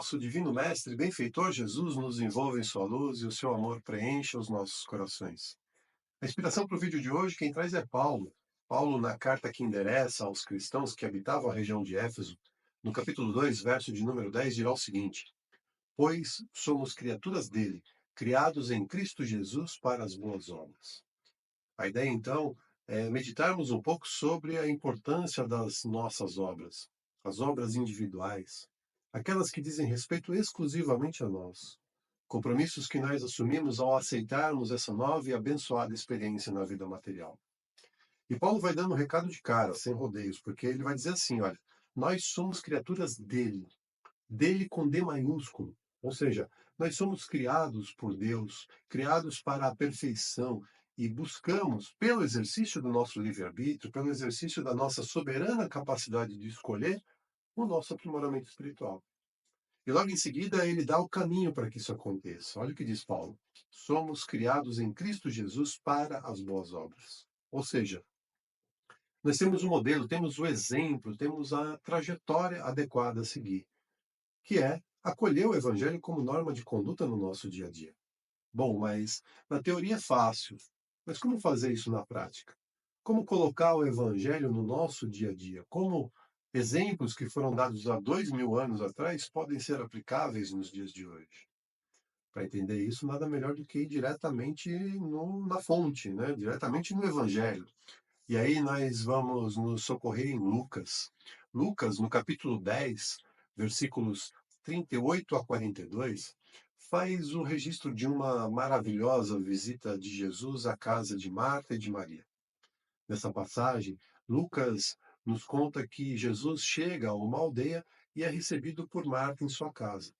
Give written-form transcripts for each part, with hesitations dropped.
nosso divino mestre, benfeitor Jesus, nos envolva em sua luz e o seu amor preencha os nossos corações. A inspiração para o vídeo de hoje, quem traz é Paulo. Paulo, na carta que endereça aos cristãos que habitavam a região de Éfeso, no capítulo 2, verso de número 10, dirá o seguinte: Pois somos criaturas dele, criados em Cristo Jesus para as boas obras. A ideia, então, é meditarmos um pouco sobre a importância das nossas obras, as obras individuais, aquelas que dizem respeito exclusivamente a nós, compromissos que nós assumimos ao aceitarmos essa nova e abençoada experiência na vida material. E Paulo vai dando um recado de cara, sem rodeios, porque ele vai dizer assim: olha, nós somos criaturas dele, dele com D maiúsculo. Ou seja, nós somos criados por Deus, criados para a perfeição e buscamos, pelo exercício do nosso livre-arbítrio, pelo exercício da nossa soberana capacidade de escolher, o nosso aprimoramento espiritual. E logo em seguida ele dá o caminho para que isso aconteça. Olha o que diz Paulo: somos criados em Cristo Jesus para as boas obras. Ou seja, nós temos o modelo, temos o exemplo, temos a trajetória adequada a seguir, que é acolher o evangelho como norma de conduta no nosso dia a dia. Bom, mas na teoria é fácil, mas como fazer isso na prática? Como colocar o evangelho no nosso dia a dia? Como exemplos que foram dados há 2000 anos atrás podem ser aplicáveis nos dias de hoje? Para entender isso, nada melhor do que ir diretamente na fonte, né? Diretamente no evangelho. E aí nós vamos nos socorrer em Lucas. Lucas, no capítulo 10, versículos 38 a 42, faz o registro de uma maravilhosa visita de Jesus à casa de Marta e de Maria. Nessa passagem, Lucas nos conta que Jesus chega a uma aldeia e é recebido por Marta em sua casa.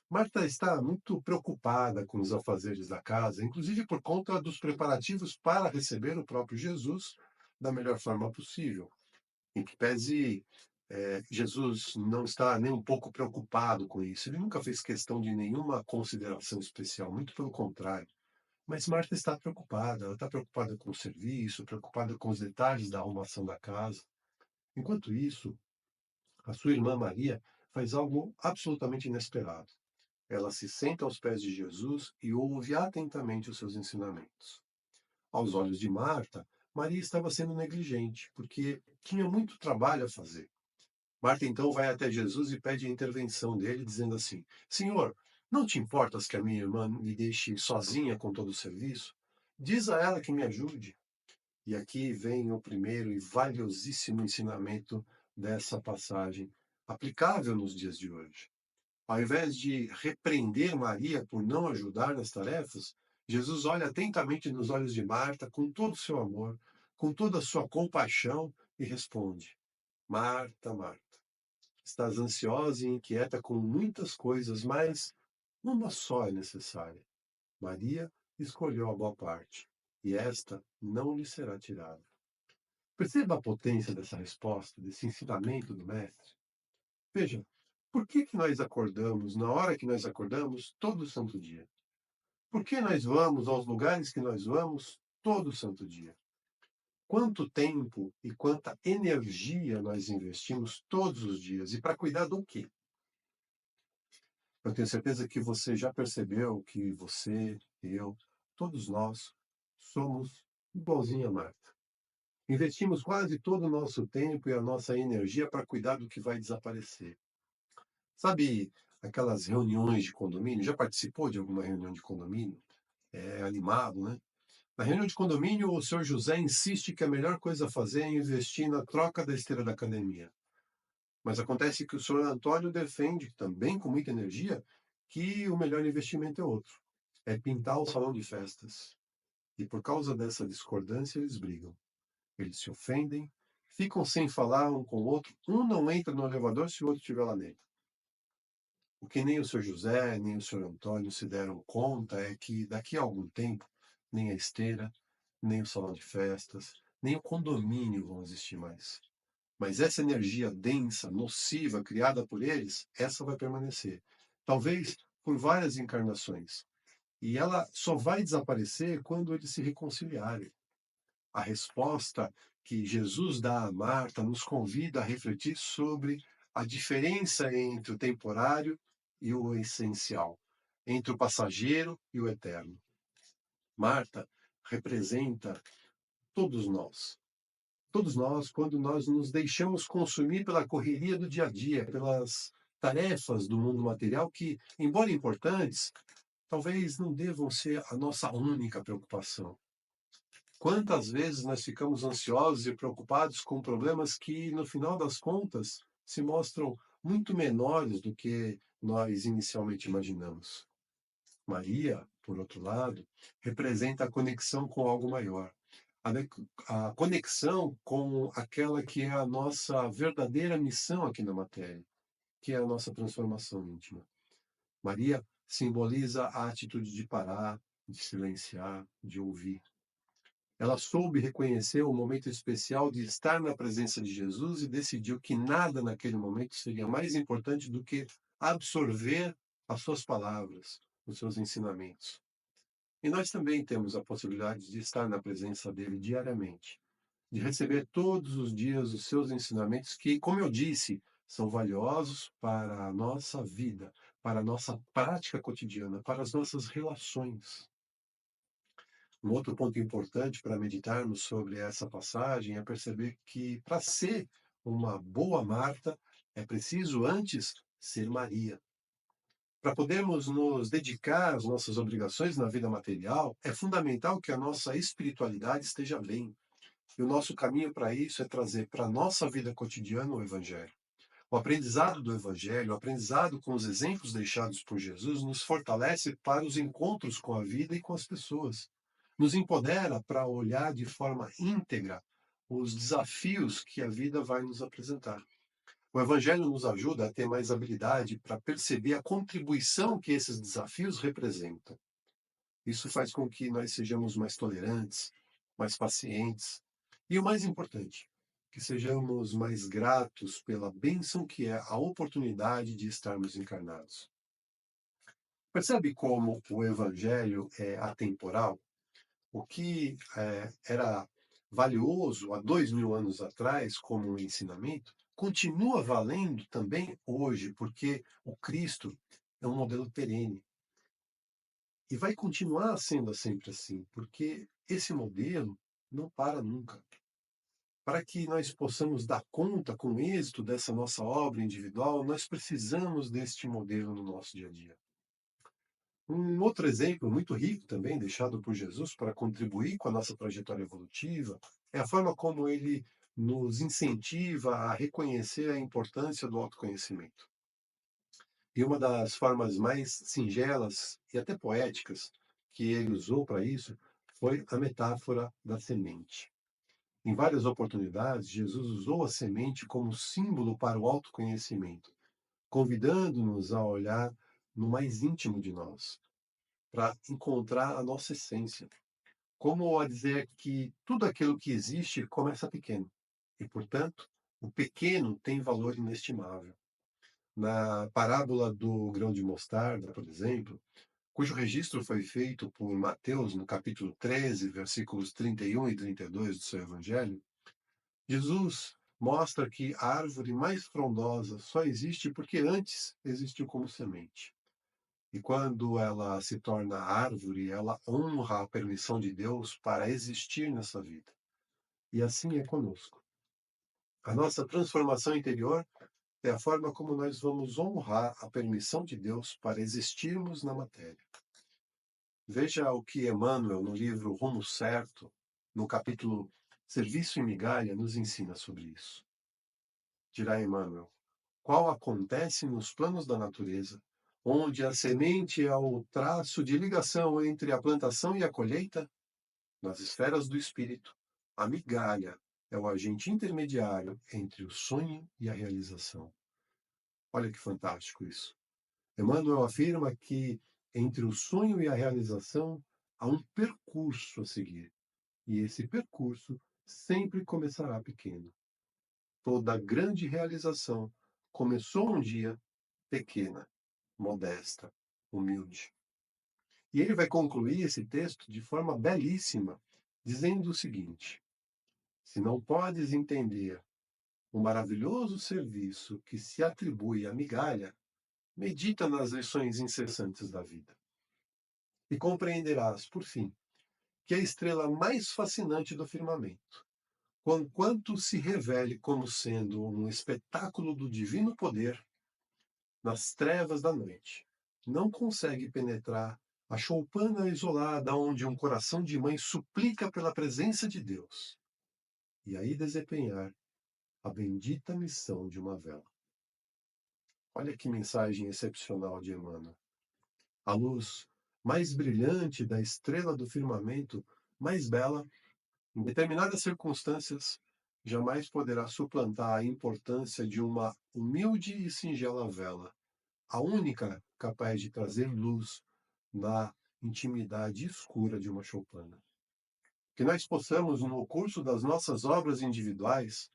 Marta está muito preocupada com os afazeres da casa, inclusive por conta dos preparativos para receber o próprio Jesus da melhor forma possível. Em que pese Jesus não está nem um pouco preocupado com isso, ele nunca fez questão de nenhuma consideração especial, muito pelo contrário. Mas Marta está preocupada, ela está preocupada com o serviço, preocupada com os detalhes da arrumação da casa. Enquanto isso, a sua irmã Maria faz algo absolutamente inesperado. Ela se senta aos pés de Jesus e ouve atentamente os seus ensinamentos. Aos olhos de Marta, Maria estava sendo negligente, porque tinha muito trabalho a fazer. Marta então vai até Jesus e pede a intervenção dele, dizendo assim: Senhor, não te importas que a minha irmã me deixe sozinha com todo o serviço? Diz a ela que me ajude. E aqui vem o primeiro e valiosíssimo ensinamento dessa passagem, aplicável nos dias de hoje. Ao invés de repreender Maria por não ajudar nas tarefas, Jesus olha atentamente nos olhos de Marta com todo o seu amor, com toda a sua compaixão e responde: Marta, Marta, estás ansiosa e inquieta com muitas coisas, mas uma só é necessária. Maria escolheu a boa parte, e esta não lhe será tirada. Perceba a potência dessa resposta, desse ensinamento do Mestre. Veja, por que que nós acordamos na hora que nós acordamos todo santo dia? Por que nós vamos aos lugares que nós vamos todo santo dia? Quanto tempo e quanta energia nós investimos todos os dias e para cuidar do quê? Eu tenho certeza que você já percebeu que você, eu, todos nós somos igualzinho a Marta. Investimos quase todo o nosso tempo e a nossa energia para cuidar do que vai desaparecer. Sabe aquelas reuniões de condomínio? Já participou de alguma reunião de condomínio? É animado, né? Na reunião de condomínio, o senhor José insiste que a melhor coisa a fazer é investir na troca da esteira da academia. Mas acontece que o senhor Antônio defende, também com muita energia, que o melhor investimento é outro. É pintar o salão de festas. E por causa dessa discordância, eles brigam. Eles se ofendem, ficam sem falar um com o outro. Um não entra no elevador se o outro estiver lá dentro. O que nem o Sr. José, nem o Sr. Antônio se deram conta é que, daqui a algum tempo, nem a esteira, nem o salão de festas, nem o condomínio vão existir mais. Mas essa energia densa, nociva, criada por eles, essa vai permanecer. Talvez por várias encarnações. E ela só vai desaparecer quando eles se reconciliarem. A resposta que Jesus dá a Marta nos convida a refletir sobre a diferença entre o temporário e o essencial, entre o passageiro e o eterno. Marta representa todos nós. Todos nós, quando nós nos deixamos consumir pela correria do dia a dia, pelas tarefas do mundo material que, embora importantes, talvez não devam ser a nossa única preocupação. Quantas vezes nós ficamos ansiosos e preocupados com problemas que, no final das contas, se mostram muito menores do que nós inicialmente imaginamos? Maria, por outro lado, representa a conexão com algo maior. A conexão com aquela que é a nossa verdadeira missão aqui na matéria, que é a nossa transformação íntima. Maria simboliza a atitude de parar, de silenciar, de ouvir. Ela soube reconhecer o momento especial de estar na presença de Jesus e decidiu que nada naquele momento seria mais importante do que absorver as suas palavras, os seus ensinamentos. E nós também temos a possibilidade de estar na presença dele diariamente, de receber todos os dias os seus ensinamentos que, como eu disse, são valiosos para a nossa vida, para a nossa prática cotidiana, para as nossas relações. Um outro ponto importante para meditarmos sobre essa passagem é perceber que, para ser uma boa Marta, é preciso antes ser Maria. Para podermos nos dedicar às nossas obrigações na vida material, é fundamental que a nossa espiritualidade esteja bem. E o nosso caminho para isso é trazer para a nossa vida cotidiana o Evangelho. O aprendizado do Evangelho, o aprendizado com os exemplos deixados por Jesus, nos fortalece para os encontros com a vida e com as pessoas. Nos empodera para olhar de forma íntegra os desafios que a vida vai nos apresentar. O Evangelho nos ajuda a ter mais habilidade para perceber a contribuição que esses desafios representam. Isso faz com que nós sejamos mais tolerantes, mais pacientes e, o mais importante, que sejamos mais gratos pela bênção que é a oportunidade de estarmos encarnados. Percebe como o Evangelho é atemporal? O que era valioso há 2000 anos atrás como um ensinamento, continua valendo também hoje, porque o Cristo é um modelo perene. E vai continuar sendo sempre assim, porque esse modelo não para nunca. Para que nós possamos dar conta com êxito dessa nossa obra individual, nós precisamos deste modelo no nosso dia a dia. Um outro exemplo muito rico também, deixado por Jesus para contribuir com a nossa trajetória evolutiva, é a forma como ele nos incentiva a reconhecer a importância do autoconhecimento. E uma das formas mais singelas e até poéticas que ele usou para isso foi a metáfora da semente. Em várias oportunidades, Jesus usou a semente como símbolo para o autoconhecimento, convidando-nos a olhar no mais íntimo de nós, para encontrar a nossa essência. Como a dizer que tudo aquilo que existe começa pequeno, e, portanto, o pequeno tem valor inestimável. Na parábola do grão de mostarda, por exemplo, cujo registro foi feito por Mateus no capítulo 13, versículos 31 e 32 do seu evangelho, Jesus mostra que a árvore mais frondosa só existe porque antes existiu como semente. E quando ela se torna árvore, ela honra a permissão de Deus para existir nessa vida. E assim é conosco. A nossa transformação interior é a forma como nós vamos honrar a permissão de Deus para existirmos na matéria. Veja o que Emmanuel, no livro Rumo Certo, no capítulo Serviço e Migalha, nos ensina sobre isso. Dirá Emmanuel: qual acontece nos planos da natureza, onde a semente é o traço de ligação entre a plantação e a colheita, nas esferas do espírito, a migalha é o agente intermediário entre o sonho e a realização. Olha que fantástico isso. Emmanuel afirma que entre o sonho e a realização há um percurso a seguir, e esse percurso sempre começará pequeno. Toda grande realização começou um dia pequena, modesta, humilde. E ele vai concluir esse texto de forma belíssima, dizendo o seguinte: se não podes entender o maravilhoso serviço que se atribui à migalha, Medita nas lições incessantes da vida e compreenderás, por fim, que é a estrela mais fascinante do firmamento, conquanto se revele como sendo um espetáculo do divino poder nas trevas da noite, não consegue penetrar a choupana isolada onde um coração de mãe suplica pela presença de Deus, e aí desempenhar a bendita missão de uma vela. Olha que mensagem excepcional de Emmanuel. A luz mais brilhante da estrela do firmamento, mais bela, em determinadas circunstâncias, jamais poderá suplantar a importância de uma humilde e singela vela, a única capaz de trazer luz na intimidade escura de uma choupana. Que nós possamos, no curso das nossas obras individuais,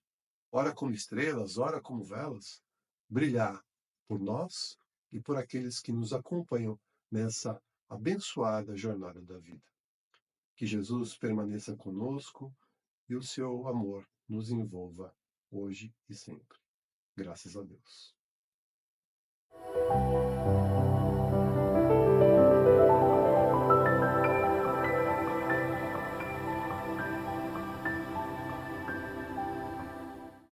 ora como estrelas, ora como velas, brilhar por nós e por aqueles que nos acompanham nessa abençoada jornada da vida. Que Jesus permaneça conosco e o seu amor nos envolva hoje e sempre. Graças a Deus.